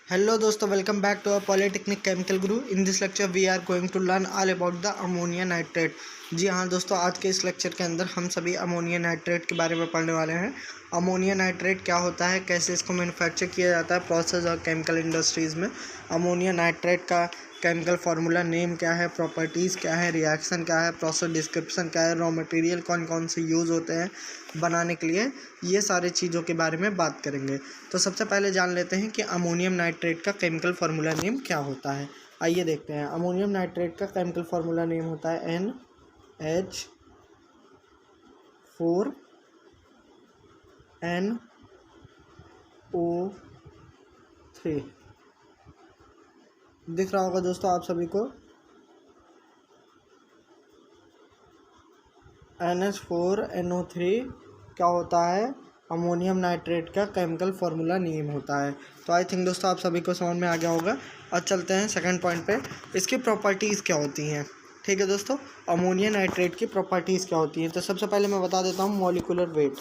Hello दोस्तों, welcome back to our Polytechnic Chemical Guru. In this lecture we are going to learn all about the ammonia nitrate. जी हाँ दोस्तों, आज के इस lecture के अंदर हम सभी अमोनिया नाइट्रेट के बारे में पढ़ने वाले हैं। अमोनिया नाइट्रेट क्या होता है, कैसे इसको मैन्युफैक्चर किया जाता है प्रोसेस और केमिकल इंडस्ट्रीज़ में, अमोनिया नाइट्रेट का केमिकल फार्मूला नेम क्या है, प्रॉपर्टीज़ क्या है, रिएक्शन क्या है, प्रोसेस डिस्क्रिप्शन क्या है, रॉ मटेरियल कौन कौन से यूज़ होते हैं बनाने के लिए, ये सारे चीज़ों के बारे में बात करेंगे। तो सबसे पहले जान लेते हैं कि अमोनियम नाइट्रेट का केमिकल फार्मूला नेम क्या होता है। आइए देखते हैं। अमोनियम नाइट्रेट का केमिकल फार्मूला नेम होता है NH4NO3। दिख रहा होगा दोस्तों आप सभी को, NH4NO3 क्या होता है, अमोनियम नाइट्रेट का केमिकल फार्मूला नेम होता है। तो आई थिंक दोस्तों आप सभी को समझ में आ गया होगा। अब चलते हैं सेकंड पॉइंट पे, इसकी प्रॉपर्टीज़ क्या होती हैं। ठीक है दोस्तों, अमोनिया नाइट्रेट की प्रॉपर्टीज़ क्या होती हैं। तो सबसे पहले मैं बता देता हूँ मॉलिक्यूलर वेट।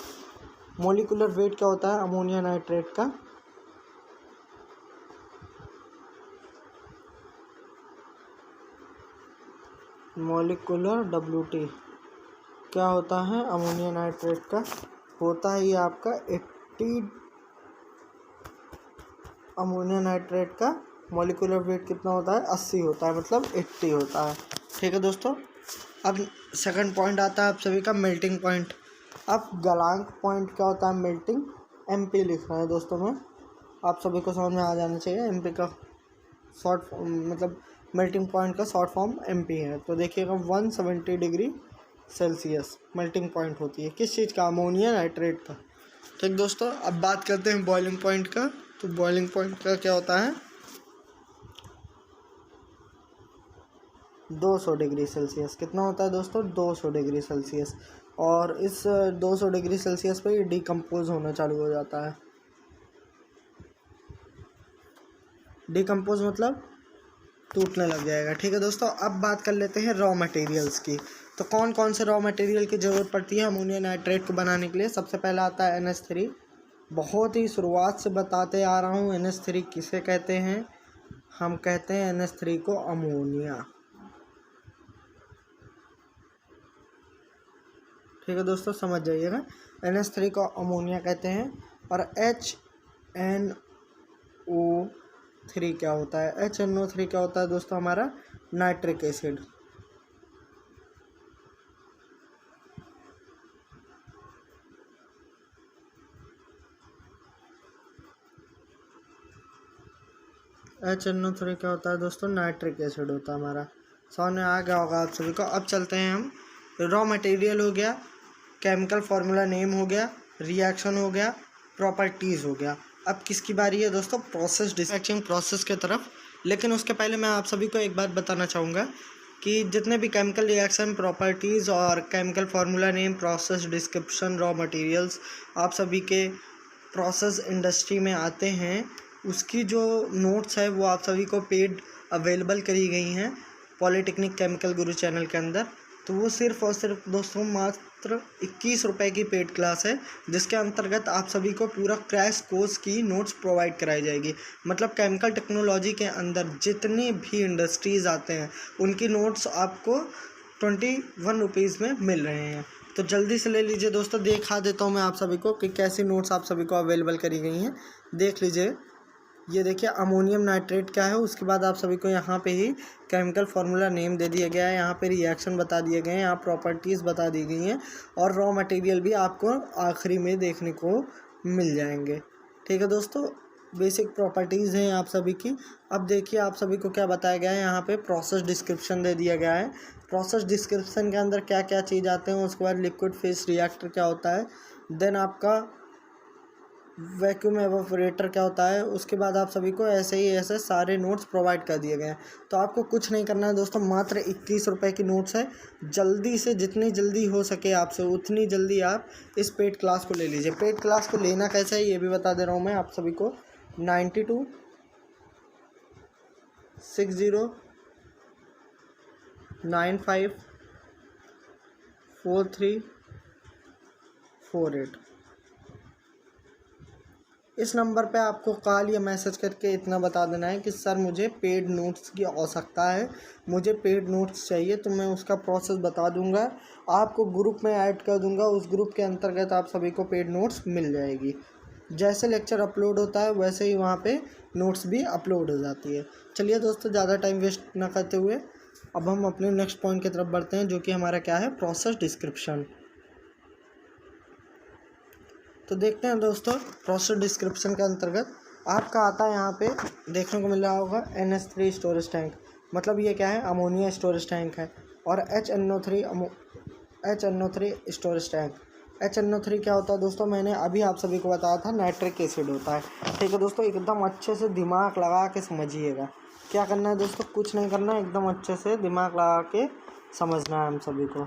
मॉलिक्यूलर वेट क्या होता है अमोनिया नाइट्रेट का। मॉलिक्यूलर WT क्या होता है अमोनिया नाइट्रेट का, होता है ये आपका 80। अमोनिया नाइट्रेट का मॉलिक्यूलर वेट कितना होता है, 80 होता है, मतलब 80 होता है। ठीक है दोस्तों, अब सेकंड पॉइंट आता है आप सभी का मेल्टिंग पॉइंट। अब गलांक पॉइंट क्या होता है, मेल्टिंग MP लिख रहा है दोस्तों में, आप सभी को समझ में आ जाना चाहिए। MP का शॉर्ट मतलब मेल्टिंग पॉइंट का शॉर्ट फॉर्म MP है। तो देखिएगा 170 डिग्री सेल्सियस मेल्टिंग पॉइंट होती है किस चीज़ का, अमोनिया नाइट्रेट का। ठीक दोस्तों, अब बात करते हैं बॉइलिंग पॉइंट का। तो बॉइलिंग पॉइंट का क्या होता है, 200 डिग्री सेल्सियस। कितना होता है दोस्तों, 200 डिग्री सेल्सियस। और इस 200 डिग्री सेल्सियस पे ये डिकम्पोज होना चालू हो जाता है। डिकम्पोज मतलब टूटने लग जाएगा। ठीक है दोस्तों, अब बात कर लेते हैं रॉ मटेरियल्स की। तो कौन कौन से रॉ मटेरियल की ज़रूरत पड़ती है अमोनिया नाइट्रेट को बनाने के लिए। सबसे पहला आता है NH3। बहुत ही शुरुआत से बताते आ रहा हूँ, NH3 किसे कहते हैं, हम कहते हैं NH3 को अमोनिया। ठीक है दोस्तों, समझ जाइएगा, NH3 को अमोनिया कहते हैं। और HNO3 क्या होता है, HNO3 क्या होता है दोस्तों, हमारा नाइट्रिक एसिड। HNO3 क्या होता है दोस्तों, नाइट्रिक एसिड होता है हमारा। समझ में आ गया होगा आप सभी को। अब चलते हैं हम, रॉ मटेरियल हो गया, केमिकल फार्मूला नेम हो गया, रिएक्शन हो गया, प्रॉपर्टीज़ हो गया। अब किसकी बारी है दोस्तों, प्रोसेस डिस्पैचिंग प्रोसेस के तरफ। लेकिन उसके पहले मैं आप सभी को एक बात बताना चाहूँगा कि जितने भी केमिकल रिएक्शन, प्रॉपर्टीज़ और chemical formula name, process description, raw materials आप सभी के प्रोसेस इंडस्ट्री में आते हैं, उसकी जो नोट्स है वो आप सभी को पेड अवेलेबल करी गई हैं पॉलीटेक्निक केमिकल गुरु चैनल के अंदर। तो वो सिर्फ़ और सिर्फ दोस्तों मात्र 21 रुपये की पेड क्लास है, जिसके अंतर्गत आप सभी को पूरा क्रैश कोर्स की नोट्स प्रोवाइड कराई जाएगी। मतलब केमिकल टेक्नोलॉजी के अंदर जितनी भी इंडस्ट्रीज़ आते हैं उनकी नोट्स आपको 21 रुपीज़ में मिल रहे हैं। तो जल्दी से ले लीजिए दोस्तों। दिखा देता हूँ मैं आप सभी को कि कैसी नोट्स आप सभी को अवेलेबल करी गई हैं, देख लीजिए। ये देखिए अमोनियम नाइट्रेट क्या है, उसके बाद आप सभी को यहाँ पे ही केमिकल फार्मूला नेम दे दिया गया है, यहाँ पे रिएक्शन बता दिए गए हैं, यहाँ प्रॉपर्टीज़ बता दी गई हैं, और रॉ मटेरियल भी आपको आखिरी में देखने को मिल जाएंगे। ठीक है दोस्तों, बेसिक प्रॉपर्टीज़ हैं आप सभी की। अब देखिए आप सभी को क्या बताया गया है, यहाँ पे प्रोसेस डिस्क्रिप्शन दे दिया गया है। प्रोसेस डिस्क्रिप्शन के अंदर क्या क्या चीज़ आते हैं, उसके बाद लिक्विड फेस रिएक्टर क्या होता है, देन आपका वैक्यूम एवापोरेटर क्या होता है, उसके बाद आप सभी को ऐसे ही ऐसे सारे नोट्स प्रोवाइड कर दिए गए हैं। तो आपको कुछ नहीं करना है दोस्तों, मात्र 21 रुपये की नोट्स है। जल्दी से जितनी जल्दी हो सके आपसे उतनी जल्दी आप इस पेड क्लास को ले लीजिए। पेड क्लास को लेना कैसे है ये भी बता दे रहा हूँ मैं आप सभी को। 9260954348। इस नंबर पे आपको कॉल या मैसेज करके इतना बता देना है कि सर मुझे पेड नोट्स की आवश्यकता है, मुझे पेड नोट्स चाहिए, तो मैं उसका प्रोसेस बता दूंगा, आपको ग्रुप में ऐड कर दूंगा। उस ग्रुप के अंतर्गत आप सभी को पेड नोट्स मिल जाएगी। जैसे लेक्चर अपलोड होता है वैसे ही वहाँ पे नोट्स भी अपलोड हो जाती है। चलिए दोस्तों, ज़्यादा टाइम वेस्ट ना करते हुए अब हम अपने नेक्स्ट पॉइंट की तरफ बढ़ते हैं, जो कि हमारा क्या है, प्रोसेस डिस्क्रिप्शन। तो देखते हैं दोस्तों, प्रोसेस डिस्क्रिप्शन के अंतर्गत आपका आता है, यहाँ पे देखने को मिल रहा होगा NH3 स्टोरेज टैंक, मतलब ये क्या है, अमोनिया स्टोरेज टैंक है। और HNO3 स्टोरेज टैंक। HNO3 क्या होता है दोस्तों, मैंने अभी आप सभी को बताया था, नाइट्रिक एसिड होता है। ठीक है दोस्तों, एकदम अच्छे से दिमाग लगा के समझिएगा। क्या करना है दोस्तों, कुछ नहीं करना है, एकदम अच्छे से दिमाग लगा के समझना है हम सभी को।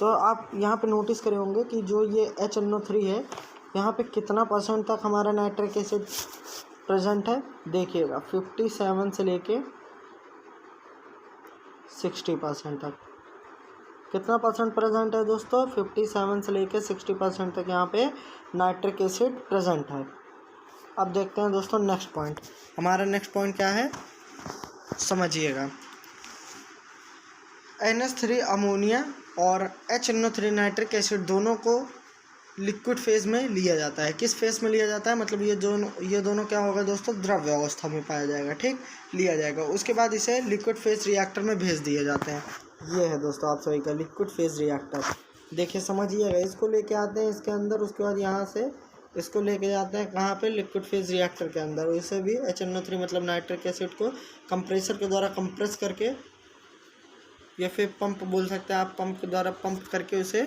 तो आप यहाँ पे नोटिस करे होंगे कि जो ये HNO3 है, यहाँ पे कितना परसेंट तक हमारा नाइट्रिक एसिड प्रेजेंट है, देखिएगा 57 से लेके 60% तक। कितना परसेंट प्रेजेंट है दोस्तों, 57 से लेके 60% तक यहाँ पे नाइट्रिक एसिड प्रेजेंट है। अब देखते हैं दोस्तों नेक्स्ट पॉइंट। हमारा नेक्स्ट पॉइंट क्या है, समझिएगा। NH3 अमोनिया और HNO3 नाइट्रिक एसिड दोनों को लिक्विड फेज में लिया जाता है। किस फेज में लिया जाता है, मतलब ये दोनों क्या होगा दोस्तों, द्रव्य अवस्था में पाया जाएगा। ठीक, लिया जाएगा। उसके बाद इसे लिक्विड फेज रिएक्टर में भेज दिए जाते हैं। ये है दोस्तों आप सभी का लिक्विड फेज रिएक्टर। देखिए समझिएगा, इसको लेके आते हैं इसके अंदर, उसके बाद यहाँ से इसको लेके जाते हैं कहाँ पे, लिक्विड फेज रिएक्टर के अंदर। इसे भी HNO3 मतलब नाइट्रिक एसिड को कंप्रेसर के द्वारा कंप्रेस करके, या फिर पंप बोल सकते हैं आप, पंप के द्वारा पंप करके उसे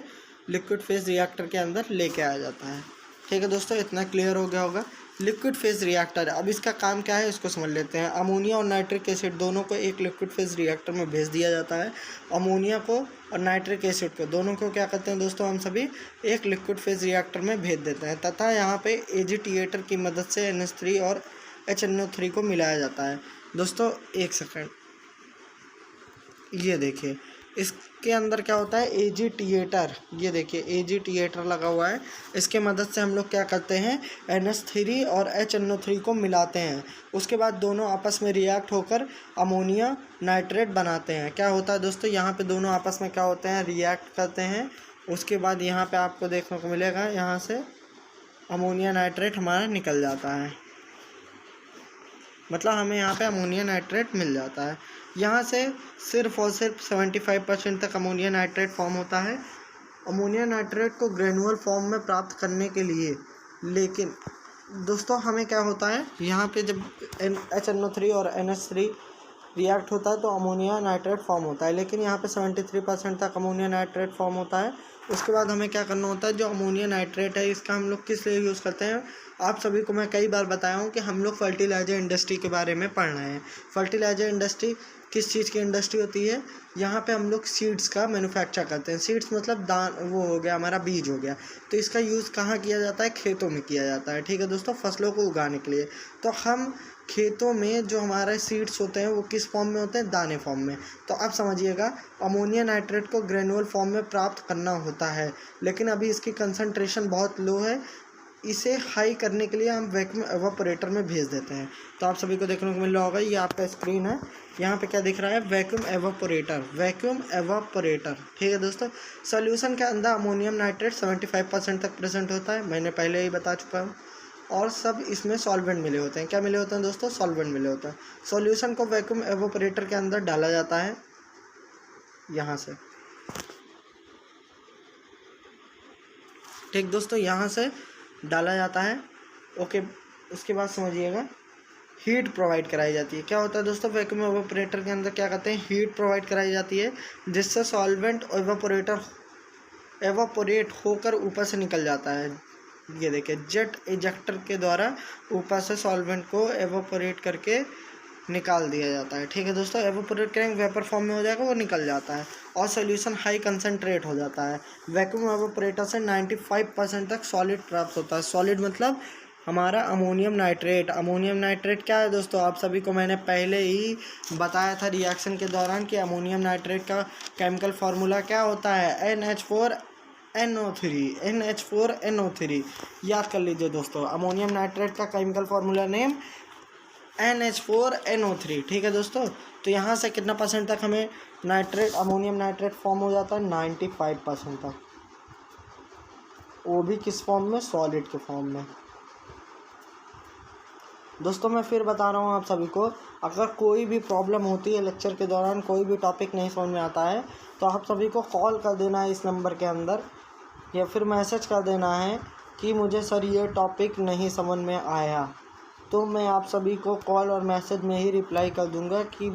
लिक्विड फेज रिएक्टर के अंदर लेके आया जाता है। ठीक है दोस्तों, इतना क्लियर हो गया होगा। लिक्विड फेज रिएक्टर, अब इसका काम क्या है इसको समझ लेते हैं। अमोनिया और नाइट्रिक एसिड दोनों को एक लिक्विड फेज रिएक्टर में भेज दिया जाता है। अमोनिया को और नाइट्रिक एसिड को, दोनों को क्या करते हैं दोस्तों, हम सभी एक लिक्विड फेज रिएक्टर में भेज देते हैं, तथा यहाँ पे एजिटिएटर की मदद से NH3 और HNO3 को मिलाया जाता है। दोस्तों एक सेकेंड, ये देखिए इसके अंदर क्या होता है, एजिटिएटर। ये देखिए एजिटिएटर लगा हुआ है, इसके मदद से हम लोग क्या करते हैं, NH3 और HNO3 को मिलाते हैं। उसके बाद दोनों आपस में रिएक्ट होकर अमोनिया नाइट्रेट बनाते हैं। क्या होता है दोस्तों, यहाँ पे दोनों आपस में क्या होते हैं, रिएक्ट करते हैं। उसके बाद यहाँ पे आपको देखने को मिलेगा, यहाँ से अमोनिया नाइट्रेट हमारा निकल जाता है, मतलब हमें यहाँ पे अमोनिया नाइट्रेट मिल जाता है। यहाँ से सिर्फ और सिर्फ 75% तक अमोनिया नाइट्रेट फॉर्म होता है। अमोनिया नाइट्रेट को ग्रेनुअल फॉर्म में प्राप्त करने के लिए, लेकिन दोस्तों हमें क्या होता है, यहाँ पे जब HNO3 और NH3 रिएक्ट होता है तो अमोनिया नाइट्रेट फॉर्म होता है, लेकिन यहाँ पे 73% तक अमोनिया नाइट्रेट फॉर्म होता है। उसके बाद हमें क्या करना होता है, जो अमोनिया नाइट्रेट है इसका हम लोग किस लिए यूज़ करते हैं, आप सभी को मैं कई बार बताया हूँ कि हम लोग फर्टिलाइजर इंडस्ट्री के बारे में पढ़ रहे हैं। फर्टिलाइजर इंडस्ट्री किस चीज़ की इंडस्ट्री होती है, यहाँ पे हम लोग सीड्स का मैन्युफैक्चर करते हैं। सीड्स मतलब दान, वो हो गया हमारा बीज हो गया। तो इसका यूज़ कहाँ किया जाता है, खेतों में किया जाता है। ठीक है दोस्तों, फसलों को उगाने के लिए। तो हम खेतों में जो हमारे सीड्स होते हैं वो किस फॉर्म में होते हैं, दाने फॉर्म में। तो अब समझिएगा, अमोनिया नाइट्रेट को ग्रेनुअल फॉर्म में प्राप्त करना होता है, लेकिन अभी इसकी कंसंट्रेशन बहुत लो है। इसे हाई करने के लिए हम वैक्यूम एवापोरेटर में भेज देते हैं। तो आप सभी को देखने को मिल रहा होगा, ये आपका स्क्रीन है, यहाँ पे क्या दिख रहा है, वैक्यूम एवापोरेटर, वैक्यूम एवापोरेटर। ठीक है दोस्तों, सॉल्यूशन के अंदर अमोनियम नाइट्रेट 75% तक प्रेजेंट होता है, मैंने पहले ही बता चुका हूँ। और सब इसमें सॉल्वेंट मिले होते हैं। क्या मिले होते हैं दोस्तों, सॉल्वेंट मिले होते हैं। सॉल्यूशन को वैक्यूम एवापोरेटर के अंदर डाला जाता है, यहाँ से। ठीक दोस्तों, यहाँ से डाला जाता है। ओके, उसके बाद समझिएगा, हीट प्रोवाइड कराई जाती है। क्या होता है दोस्तों, वैक्यूम एवापोरेटर के अंदर क्या करते हैं, हीट प्रोवाइड कराई जाती है, जिससे सॉल्वेंट एवापोरेट होकर ऊपर से निकल जाता है। ये देखिए, जेट इजेक्टर के द्वारा ऊपर से सॉल्वेंट को एवापोरेट करके निकाल दिया जाता है। ठीक है दोस्तों, एवापोरेट करेंगे, वेपर फॉर्म में हो जाएगा, वो निकल जाता है और सोल्यूशन हाई कंसनट्रेट हो जाता है। वैक्यूम एवापोरेटर से 95% तक सॉलिड प्राप्त होता है। सॉलिड मतलब हमारा अमोनियम नाइट्रेट। अमोनियम नाइट्रेट क्या है दोस्तों, आप सभी को मैंने पहले ही बताया था रिएक्शन के दौरान कि अमोनियम नाइट्रेट का केमिकल फार्मूला क्या होता है, NH4 NH4NO3 याद कर लीजिए दोस्तों, अमोनियम नाइट्रेट का केमिकल फार्मूला नेम NH4NO3। ठीक है दोस्तों, तो यहाँ से कितना परसेंट तक हमें नाइट्रेट अमोनियम नाइट्रेट फॉर्म हो जाता है? 95% तक, वो भी किस फॉर्म में? सॉलिड के फॉर्म में। दोस्तों मैं फिर बता रहा हूँ आप सभी को, अगर कोई भी प्रॉब्लम होती है लेक्चर के दौरान, कोई भी टॉपिक नहीं समझ में आता है, तो आप सभी को कॉल कर देना है इस नंबर के अंदर, या फिर मैसेज कर देना है कि मुझे सर ये टॉपिक नहीं समझ में आया। तो मैं आप सभी को कॉल और मैसेज में ही रिप्लाई कर दूंगा कि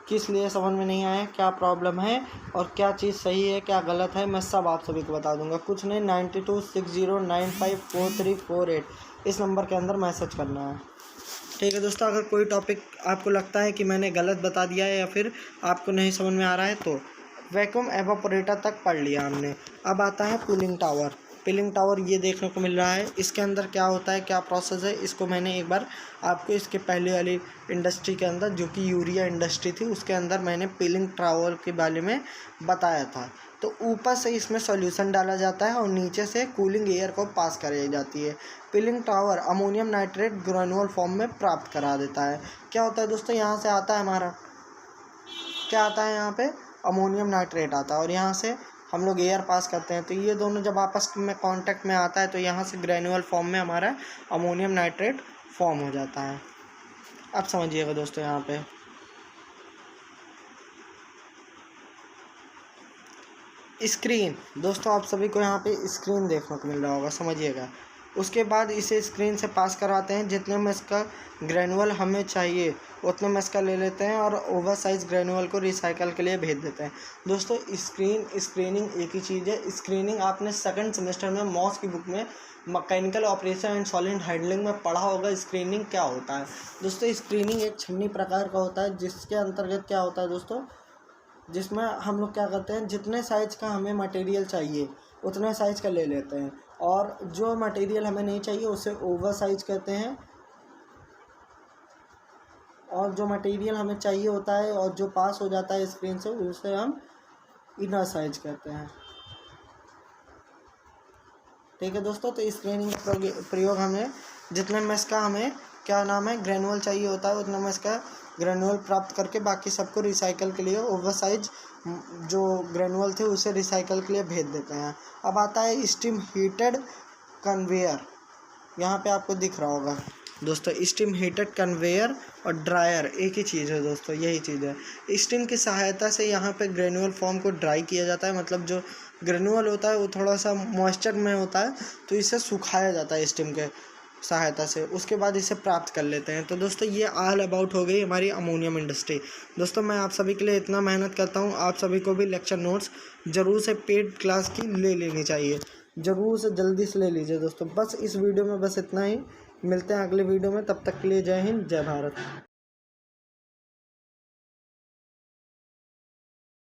किस लिए समझ में नहीं आया, क्या प्रॉब्लम है और क्या चीज़ सही है क्या गलत है, मैं सब आप सभी को बता दूंगा। कुछ नहीं, 9260954348 इस नंबर के अंदर मैसेज करना है। ठीक है दोस्तों, अगर कोई टॉपिक आपको लगता है कि मैंने गलत बता दिया है या फिर आपको नहीं समझ में आ रहा है, तो वैक्यूम एवापोरेटर तक पढ़ लिया हमने। अब आता है कूलिंग टावर। कूलिंग टावर ये देखने को मिल रहा है, इसके अंदर क्या होता है, क्या प्रोसेस है, इसको मैंने एक बार आपको इसके पहले वाली इंडस्ट्री के अंदर, जो कि यूरिया इंडस्ट्री थी, उसके अंदर मैंने कूलिंग टावर के बारे में बताया था। तो ऊपर से इसमें सॉल्यूशन डाला जाता है और नीचे से कूलिंग एयर को पास कराई जाती है। Cooling tower ammonium nitrate granular form में प्राप्त करा देता है। क्या होता है दोस्तों, यहाँ से आता है हमारा, क्या आता है यहाँ पे? अमोनियम नाइट्रेट आता है, और यहाँ से हम लोग एयर पास करते हैं। तो ये दोनों जब आपस में कांटेक्ट में आता है तो यहाँ से ग्रेन्युअल फॉर्म में हमारा अमोनियम नाइट्रेट फॉर्म हो जाता है। अब समझिएगा दोस्तों, यहाँ पे स्क्रीन, दोस्तों आप सभी को यहाँ पे स्क्रीन देखने को मिल रहा होगा, समझिएगा। उसके बाद इसे स्क्रीन से पास कराते हैं, जितने में इसका ग्रेनुअल हमें चाहिए उतने में इसका ले लेते हैं और ओवर साइज ग्रेनुअल को रिसाइकल के लिए भेज देते हैं। दोस्तों स्क्रीनिंग एक ही चीज़ है। स्क्रीनिंग आपने सेकंड सेमेस्टर में मॉस की बुक में mechanical operation and solid handling में पढ़ा होगा स्क्रीनिंग क्या होता है। दोस्तों स्क्रीनिंग एक छन्नी प्रकार का होता है, जिसके अंतर्गत क्या होता है दोस्तों, जिसमें हम लोग क्या करते हैं, जितने साइज़ का हमें मटेरियल चाहिए उतने साइज़ का ले लेते हैं, और जो मटेरियल हमें नहीं चाहिए उसे ओवर साइज कहते हैं, और जो मटेरियल हमें चाहिए होता है और जो पास हो जाता है स्क्रीन से उसे हम इनर साइज कहते हैं। ठीक है दोस्तों, तो स्क्रीनिंग का प्रयोग हमें जितने में इसका हमें क्या नाम है ग्रेनुअल चाहिए होता है उतने में इसका ग्रेनुअल प्राप्त करके बाकी सबको रिसाइकल के लिए ओवर साइज जो ग्रेनुअल थे उसे रिसाइकल के लिए भेज देते हैं। अब आता है स्टीम हीटेड कन्वेयर, यहाँ पे आपको दिख रहा होगा दोस्तों, स्टीम हीटेड कन्वेयर और ड्रायर एक ही चीज़ है दोस्तों, यही चीज़ है। स्टीम की सहायता से यहाँ पे ग्रेनुअल फॉर्म को ड्राई किया जाता है, मतलब जो ग्रेनुअल होता है वो थोड़ा सा मॉइस्चर में होता है, तो इसे सुखाया जाता है स्टीम के सहायता से, उसके बाद इसे प्राप्त कर लेते हैं। तो दोस्तों ये ऑल अबाउट हो गई हमारी अमोनियम इंडस्ट्री। दोस्तों मैं आप सभी के लिए इतना मेहनत करता हूँ, आप सभी को भी लेक्चर नोट्स ज़रूर से पेड क्लास की ले लेनी चाहिए, ज़रूर से जल्दी से ले लीजिए दोस्तों। बस इस वीडियो में बस इतना ही, मिलते हैं अगले वीडियो में, तब तक के लिए जय हिंद जय भारत।